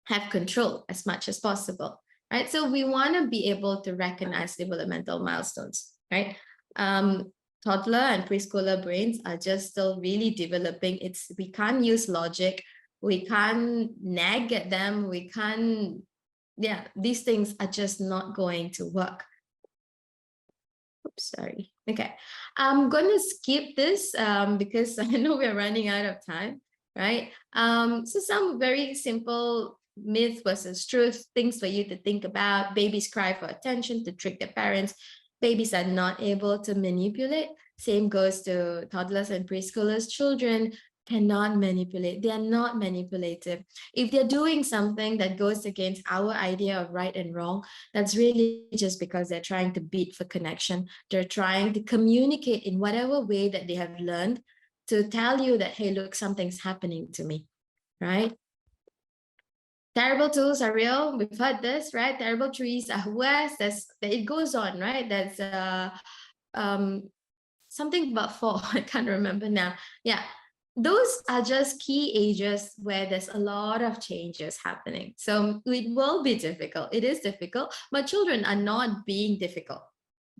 have control as much as possible, right? So we want to be able to recognize developmental milestones, right? Toddler and preschooler brains are just still really developing. We can't use logic, we can't nag at them, we can't, these things are just not going to work. Oops, sorry. Okay, I'm going to skip this because I know we're running out of time, right? So some very simple myth versus truth, things for you to think about. Babies cry for attention to trick their parents. Babies are not able to manipulate. Same goes to toddlers and preschoolers. Children cannot manipulate. They are not manipulative. If they're doing something that goes against our idea of right and wrong, that's really just because they're trying to beat for connection. They're trying to communicate in whatever way that they have learned to tell you that, hey, look, something's happening to me, right? Terrible tools are real. We've heard this, right? Terrible trees are worse. It goes on, right? That's something about 4. I can't remember now. Yeah, those are just key ages where there's a lot of changes happening. So it will be difficult. It is difficult, but children are not being difficult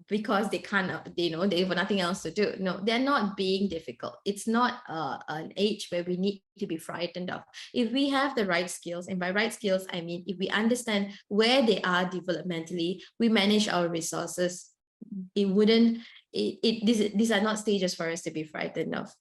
because they cannot, they have nothing else to do. No, they're not being difficult. It's not an age where we need to be frightened of. If we have the right skills, and by right skills, I mean, if we understand where they are developmentally, we manage our resources, these are not stages for us to be frightened of.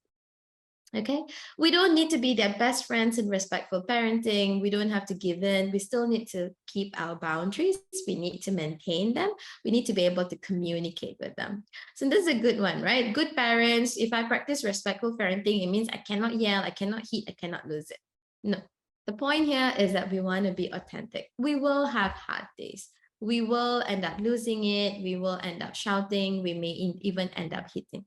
Okay, we don't need to be their best friends in respectful parenting. We don't have to give in. We still need to keep our boundaries. We need to maintain them. We need to be able to communicate with them. So this is a good one, right? Good parents, if I practice respectful parenting, it means I cannot yell, I cannot hit, I cannot lose it. No, the point here is that we want to be authentic. We will have hard days. We will end up losing it. We will end up shouting. We may even end up hitting.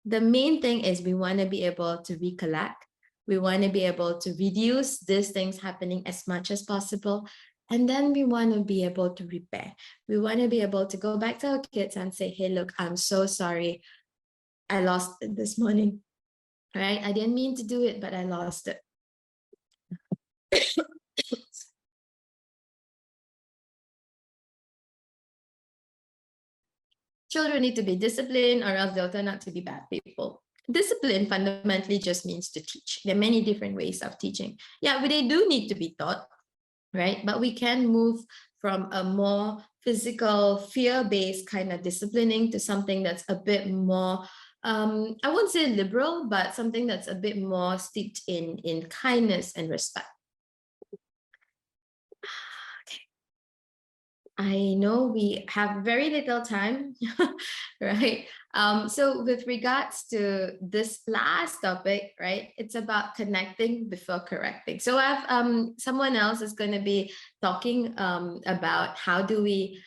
The main thing is we want to be able to recollect. We want to be able to reduce these things happening as much as possible. And then we want to be able to repair. We want to be able to go back to our kids and say, hey, look, I'm so sorry. I lost it this morning, right? I didn't mean to do it, but I lost it. Children need to be disciplined or else they'll turn out to be bad people. Discipline fundamentally just means to teach. There are many different ways of teaching. Yeah, but they do need to be taught, right? But we can move from a more physical, fear-based kind of disciplining to something that's a bit more, I won't say liberal, but something that's a bit more steeped in kindness and respect. I know we have very little time, right? So with regards to this last topic, right, it's about connecting before correcting. So I have someone else is going to be talking about how do we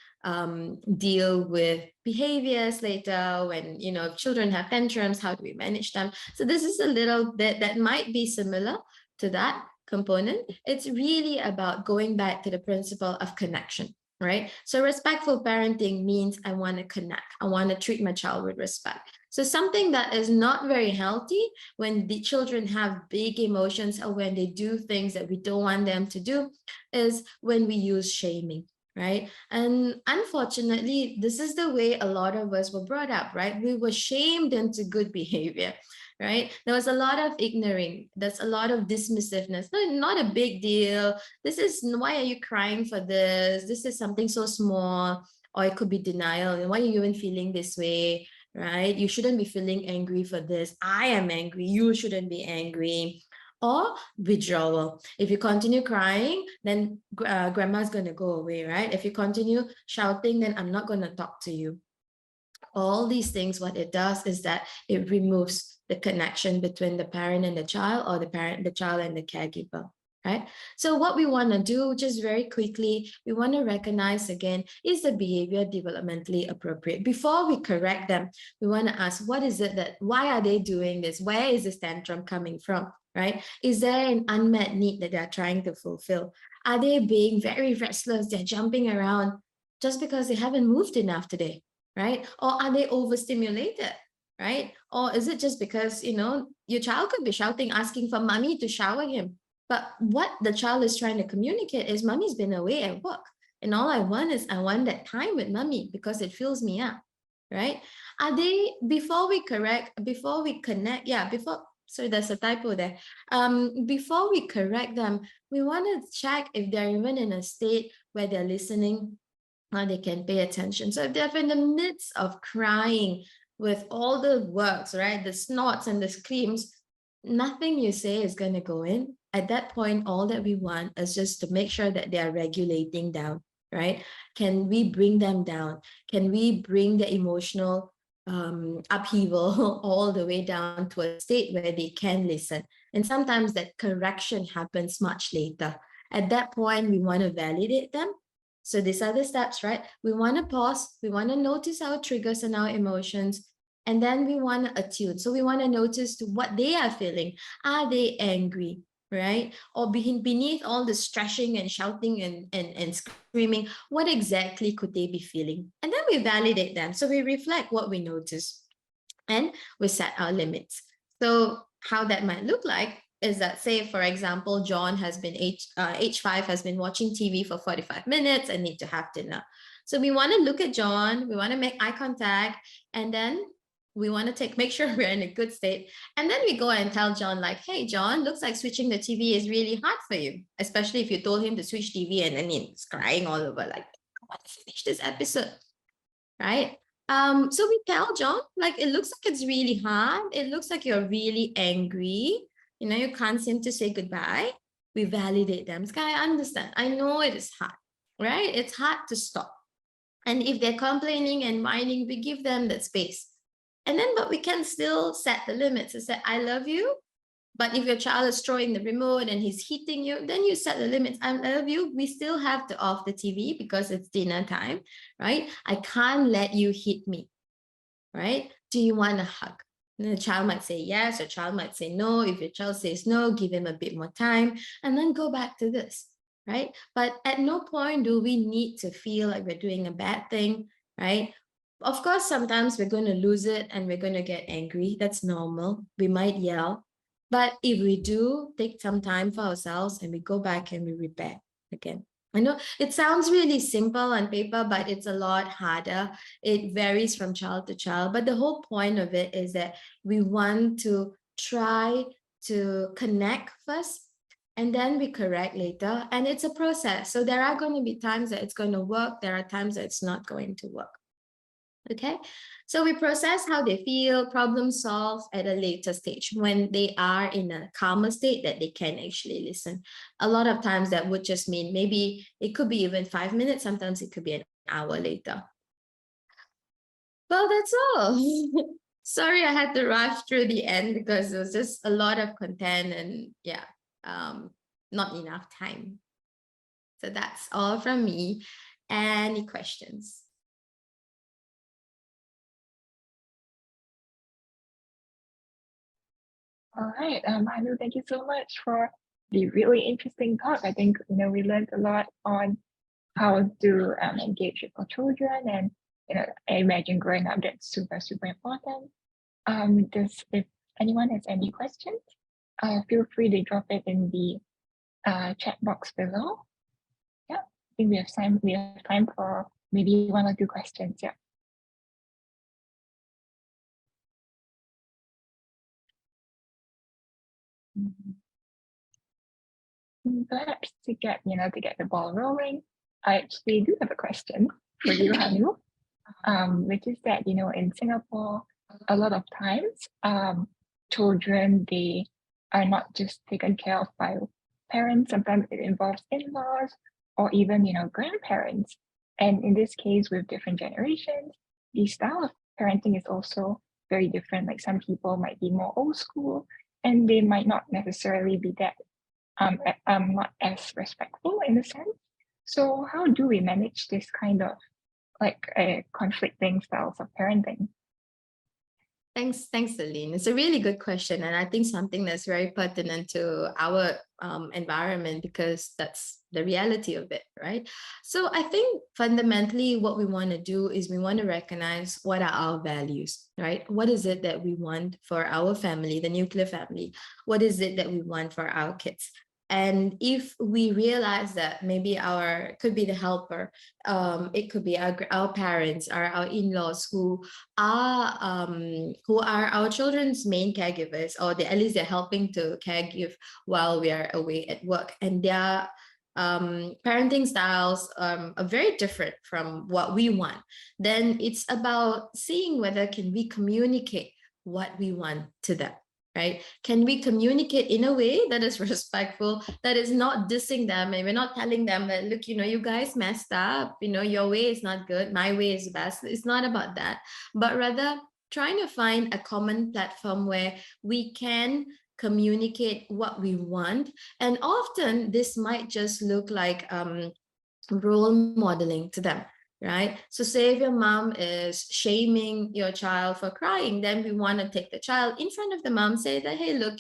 deal with behaviors later when, children have tantrums, how do we manage them? So this is a little bit that might be similar to that component. It's really about going back to the principle of connection. Right? So respectful parenting means I want to connect. I want to treat my child with respect. So something that is not very healthy when the children have big emotions or when they do things that we don't want them to do is when we use shaming, right? And unfortunately, this is the way a lot of us were brought up, right? We were shamed into good behavior. Right? There was a lot of ignoring. There's a lot of dismissiveness. No, not a big deal. Why are you crying for this? This is something so small. Or it could be denial. And why are you even feeling this way? Right? You shouldn't be feeling angry for this. I am angry. You shouldn't be angry. Or withdrawal. If you continue crying, then grandma's going to go away, right? If you continue shouting, then I'm not going to talk to you. All these things, what it does is that it removes the connection between the parent and the child, or the parent, the child, and the caregiver, right? So what we want to do, just very quickly, we want to recognize again, is the behavior developmentally appropriate? Before we correct them, we want to ask, what is it why are they doing this? Where is this tantrum coming from, right? Is there an unmet need that they're trying to fulfill? Are they being very restless? They're jumping around just because they haven't moved enough today, right? Or are they overstimulated, right? Or is it just because, your child could be shouting, asking for mommy to shower him? But what the child is trying to communicate is mommy's been away at work. And all I want that time with mommy because it fills me up, right? Before we connect, sorry, there's a typo there. Before we correct them, we want to check if they're even in a state where they're listening, or they can pay attention. So if they're in the midst of crying with all the words, right, the snorts and the screams, nothing you say is going to go in. At that point, all that we want is just to make sure that they are regulating down, right? Can we bring them down? Can we bring the emotional upheaval all the way down to a state where they can listen? And sometimes that correction happens much later. At that point, we want to validate them. So these are the steps, right? We want to pause. We want to notice our triggers and our emotions. And then we want to attune. So we want to notice what they are feeling. Are they angry, right? Or beneath all the stretching and shouting and screaming, what exactly could they be feeling? And then we validate them. So we reflect what we notice and we set our limits. So how that might look like is that, say, for example, John has been age 5, has been watching TV for 45 minutes and need to have dinner. So we want to look at John, we want to make eye contact, and then we want to make sure we're in a good state. And then we go and tell John, like, hey, John, looks like switching the TV is really hard for you, especially if you told him to switch TV and then he's crying all over, like, I want to finish this episode, right? So we tell John, like, it looks like it's really hard. It looks like you're really angry. You can't seem to say goodbye. We validate them. Sky, I understand. I know it is hard, right? It's hard to stop. And if they're complaining and whining, we give them that space. And then, but we can still set the limits and say, I love you. But if your child is throwing the remote and he's hitting you, then you set the limits. I love you. We still have to off the TV because it's dinner time, right? I can't let you hit me, right? Do you want a hug? And the child might say yes, or child might say no. If your child says no, give him a bit more time and then go back to this, right? But at no point do we need to feel like we're doing a bad thing, right? Of course, sometimes we're going to lose it and we're going to get angry. That's normal. We might yell. But if we do take some time for ourselves and we go back and we repair again. I know it sounds really simple on paper, but it's a lot harder. It varies from child to child. But the whole point of it is that we want to try to connect first, and then we correct later. And it's a process. So there are going to be times that it's going to work. There are times that it's not going to work. Okay, so we process how they feel, problem solve at a later stage when they are in a calmer state that they can actually listen. A lot of times that would just mean maybe it could be even 5 minutes, sometimes it could be an hour later. Well, that's all. Sorry, I had to rush through the end because it was just a lot of content and not enough time. So that's all from me. Any questions?
All right, Hanu, thank you so much for the really interesting talk. I think we learned a lot on how to engage with our children, and I imagine growing up that's super important. If anyone has any questions, feel free to drop it in the chat box below. Yeah, I think we have time. We have time for maybe 1 or 2 questions. Yeah. Perhaps to get the ball rolling, I actually do have a question for you, Hanu, which is that in Singapore, a lot of times children, they are not just taken care of by parents. Sometimes it involves in-laws or even grandparents. And in this case, with different generations, the style of parenting is also very different. Like some people might be more old school, and they might not necessarily be that not as respectful in a sense. So how do we manage this kind of like conflicting styles of parenting?
Thanks, Celine. It's a really good question, and I think something that's very pertinent to our environment, because that's the reality of it, right? So I think fundamentally what we want to do is we want to recognize what are our values, right? What is it that we want for our family, the nuclear family? What is it that we want for our kids? And if we realize that maybe could be the helper, it could be our parents, our in-laws who are our children's main caregivers, or at least they're helping to caregive while we are away at work, and their parenting styles are very different from what we want, then it's about seeing whether can we communicate what we want to them. Right? Can we communicate in a way that is respectful, that is not dissing them, and we're not telling them that, look, you guys messed up, your way is not good, my way is best. It's not about that, but rather trying to find a common platform where we can communicate what we want. And often this might just look like role modeling to them. Right? So say if your mom is shaming your child for crying, then we want to take the child in front of the mom, say that, hey, look,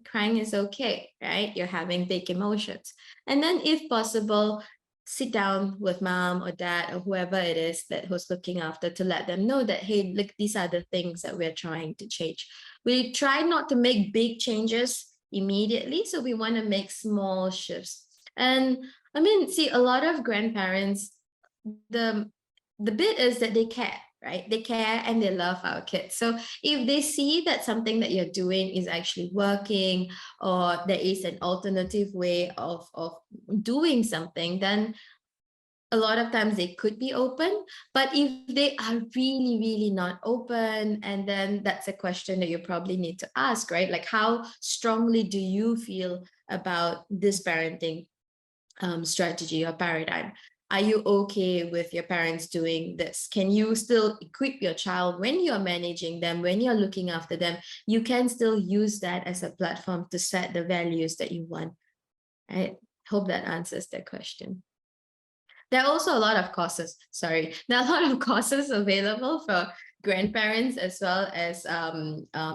crying is okay, right? You're having big emotions. And then if possible, sit down with mom or dad or whoever it is who's looking after, to let them know that, hey, look, these are the things that we're trying to change. We try not to make big changes immediately. So we want to make small shifts. And I mean, see, a lot of grandparents, the bit is that they care, right? They care and they love our kids. So if they see that something that you're doing is actually working, or there is an alternative way of doing something, then a lot of times they could be open. But if they are really, really not open, and then that's a question that you probably need to ask, right? Like, how strongly do you feel about this parenting strategy or paradigm? Are you okay with your parents doing this? Can you still equip your child when you're managing them, when you're looking after them? You can still use that as a platform to set the values that you want. I hope that answers the question. There are also a lot of courses, there are a lot of courses available for grandparents as well as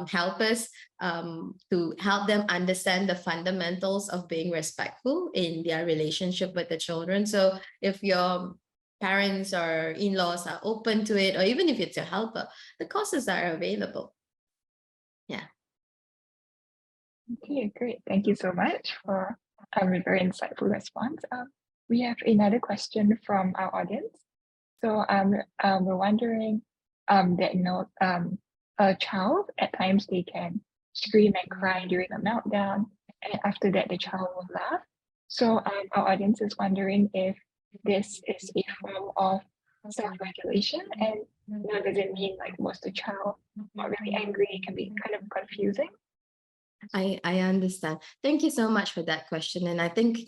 helpers, to help them understand the fundamentals of being respectful in their relationship with the children. So if your parents or in-laws are open to it, or even if it's a helper, the courses are available. Yeah.
Okay, great. Thank you so much for a very insightful response. We have another question from our audience. So we're wondering that a child at times they can scream and cry during a meltdown, and after that the child will laugh. So our audience is wondering if this is a form of self-regulation, and does it mean like was the child not really angry? It can be kind of confusing.
I understand. Thank you so much for that question. And I think,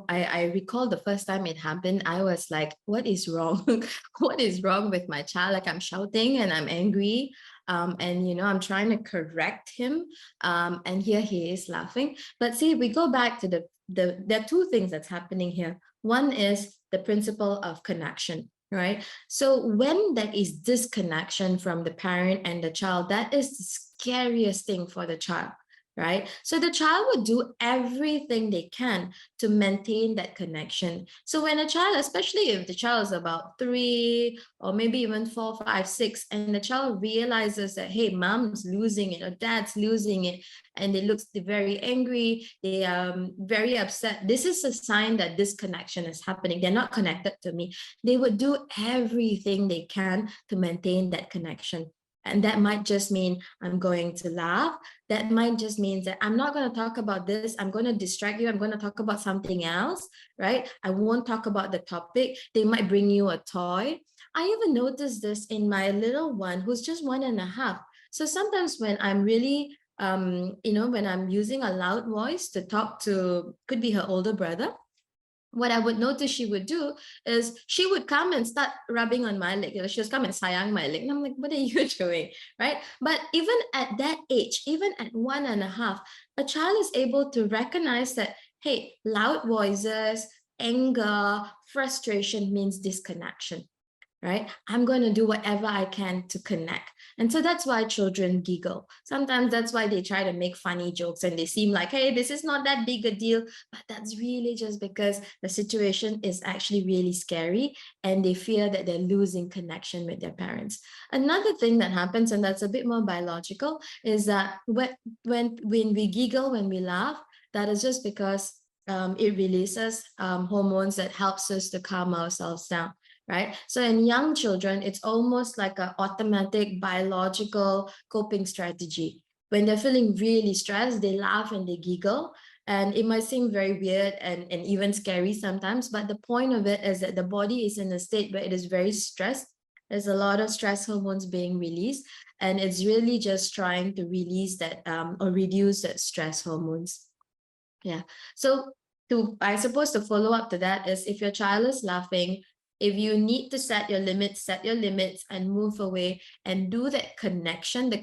I recall the first time it happened, I was like, what is wrong? What is wrong with my child? Like, I'm shouting and I'm angry. And I'm trying to correct him. And here he is laughing. But see, we go back to there are two things that's happening here. One is the principle of connection. Right. So when there is disconnection from the parent and the child, that is the scariest thing for the child. Right? So the child would do everything they can to maintain that connection. So when a child, especially if the child is about 3 or maybe even 4, 5, 6, and the child realizes that, hey, mom's losing it or dad's losing it, and they look very angry, they are very upset, this is a sign that this connection is happening. They're not connected to me. They would do everything they can to maintain that connection. And that might just mean I'm going to laugh. That might just mean that I'm not going to talk about this. I'm going to distract you. I'm going to talk about something else, right? I won't talk about the topic. They might bring you a toy. I even noticed this in my little one who's just 1.5. So sometimes when I'm really, when I'm using a loud voice to talk to, could be her older brother, what I would notice she would do is she would come and start rubbing on my leg. She would come and sayang my leg. And I'm like, what are you doing? Right? But even at that age, even at 1.5, a child is able to recognize that, hey, loud voices, anger, frustration means disconnection. Right? I'm going to do whatever I can to connect. And so that's why children giggle. Sometimes that's why they try to make funny jokes and they seem like, hey, this is not that big a deal. But that's really just because the situation is actually really scary and they fear that they're losing connection with their parents. Another thing that happens, and that's a bit more biological, is that when we giggle, when we laugh, that is just because it releases hormones that helps us to calm ourselves down. Right? So in young children, it's almost like an automatic biological coping strategy. When they're feeling really stressed, they laugh and they giggle. And it might seem very weird and even scary sometimes, but the point of it is that the body is in a state where it is very stressed. There's a lot of stress hormones being released, and it's really just trying to release that or reduce that stress hormones. Yeah. So I suppose the follow up to that is if your child is laughing, if you need to set your limits and move away and do that connection, do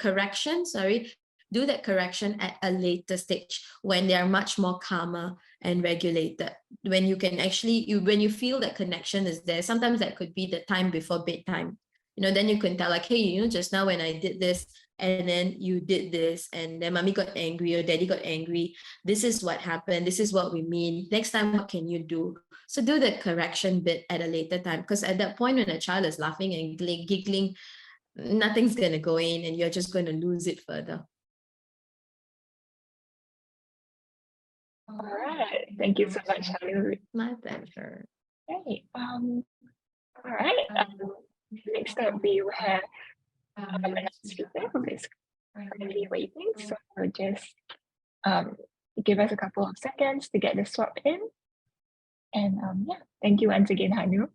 that correction at a later stage when they are much more calmer and regulated. When you can actually, when you feel that connection is there, sometimes that could be the time before bedtime. Then you can tell like, hey, just now when I did this, and then you did this, and then mommy got angry or daddy got angry. This is what happened. This is what we mean. Next time, what can you do? So do the correction bit at a later time, because at that point when a child is laughing and giggling, nothing's going to go in and you're just going to lose it further.
All right. Thank you so much, Haanusia.
My pleasure.
Okay. All right. Next up, we will have another speaker who is currently waiting. So just give us a couple of seconds to get the swap in. And yeah, thank you once again, Hanu.